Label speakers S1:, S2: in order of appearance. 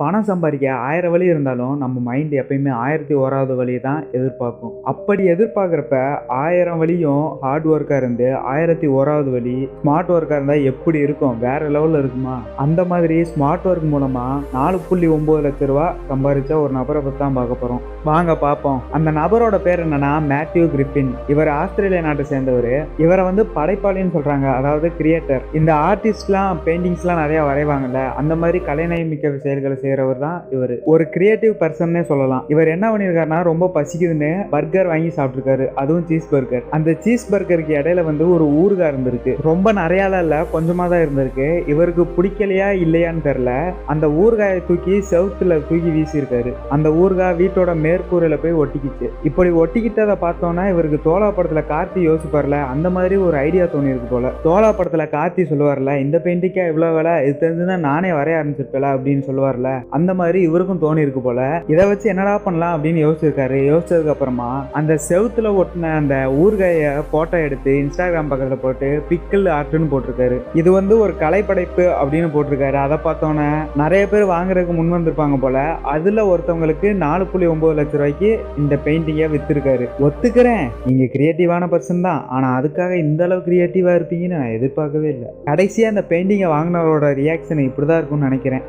S1: பணம் சம்பாதிக்க 1000 வழி இருந்தாலும் நம்ம மைண்ட் எப்பயுமே 1001வது வழியை தான் எதிர்பார்க்கும். அப்படி எதிர்பார்க்குறப்ப 1000 வழியும் ஹார்ட் ஒர்க்காக இருந்து 1001வது வழி ஸ்மார்ட் ஒர்க்காக இருந்தால் எப்படி இருக்கும்? வேற லெவலில் இருக்குமா? அந்த மாதிரி ஸ்மார்ட் ஒர்க் மூலமாக 4.9 லட்ச ரூபா சம்பாதிச்ச ஒரு நபரை பற்றி தான் பார்க்க போகிறோம். வாங்க பார்ப்போம். அந்த நபரோட பேர் என்னன்னா மேத்யூ கிரிஃபின். இவர் ஆஸ்திரேலியா நாட்டை சேர்ந்தவர். இவரை வந்து படைப்பாளின்னு சொல்கிறாங்க, அதாவது கிரியேட்டர். இந்த ஆர்டிஸ்ட்லாம் பெயிண்டிங்ஸ்லாம் நிறையா வரைவாங்கல்ல, அந்த மாதிரி கலைநயமிக்க செயல்களை செய்கிறவர் தான் இவர். ஒரு கிரியேட்டிவ் பர்சன்னே சொல்லலாம். இவர் என்ன பண்ணியிருக்காருன்னா, ரொம்ப பசிக்குதுன்னு பர்கர் வாங்கி சாப்பிட்ருக்காரு, அதுவும் சீஸ் பர்கர். அந்த சீஸ் பர்கருக்கு இடையில வந்து ஒரு ஊறுகாய் இருந்திருக்கு. ரொம்ப நிறையாலாம் இல்லை, கொஞ்சமாக தான் இருந்திருக்கு. இவருக்கு பிடிக்கலையா இல்லையான்னு தெரில, அந்த ஊறுகாயை தூக்கி செவுத்துல தூக்கி வீசியிருக்காரு. அந்த ஊறுகாய் வீட்டோட மேற்கூரையில் போய் ஒட்டிக்கிச்சு. இப்படி ஒட்டிக்கிட்டதை பார்த்தோன்னா இவருக்கு தோலா படத்தில் கார்த்தி யோசிப்பார்ல, அந்த மாதிரி ஒரு ஐடியா தோணிருக்கு போல. தோலா படத்தில் கார்த்தி சொல்லுவார்ல, இந்த பெயிண்டிங்கா இவ்வளோ வேலை, இது தெரிஞ்சுதான் நானே வரைய ஆரம்பிச்சிருப்பேன் அப்படின்னு சொல்லுவார்ல, அந்த மாதிரி இவருக்கும் தோணி இருக்கு போல. இதை வச்சு என்னடா பண்ணலாம் அப்படின்னு யோசிச்சிருக்காரு. யோசிச்சதுக்கு அப்புறமா அந்த செவுத்துல ஒட்டின அந்த ஊறுகாய போட்டோ எடுத்து இன்ஸ்டாகிராம் பக்கத்துல போட்டு பிக்கிள் ஆர்ட்னு போட்டிருக்காரு. இது வந்து ஒரு கலைப்படைப்பு அப்படின்னு போட்டிருக்காரு. அதை பார்த்தோன்னே நிறைய பேர் வாங்குறதுக்கு முன் வந்திருப்பாங்க போல. அதுல ஒருத்தவங்களுக்கு 4.9 லட்ச ரூபாய்க்கு இந்த பெயிண்டிங்கை வித்திருக்காரு. ஒத்துக்கிறேன், நீங்க கிரியேட்டிவான பர்சன் தான், ஆனா அதுக்காக இந்த அளவு கிரியேட்டிவா இருப்பீங்கன்னு நான் எதிர்பார்க்கவே இல்லை. கடைசியா அந்த பெயிண்டிங்கை வாங்கினவரோட ரியாக்ஷன் இப்படிதான் இருக்கும்னு நினைக்கிறேன்.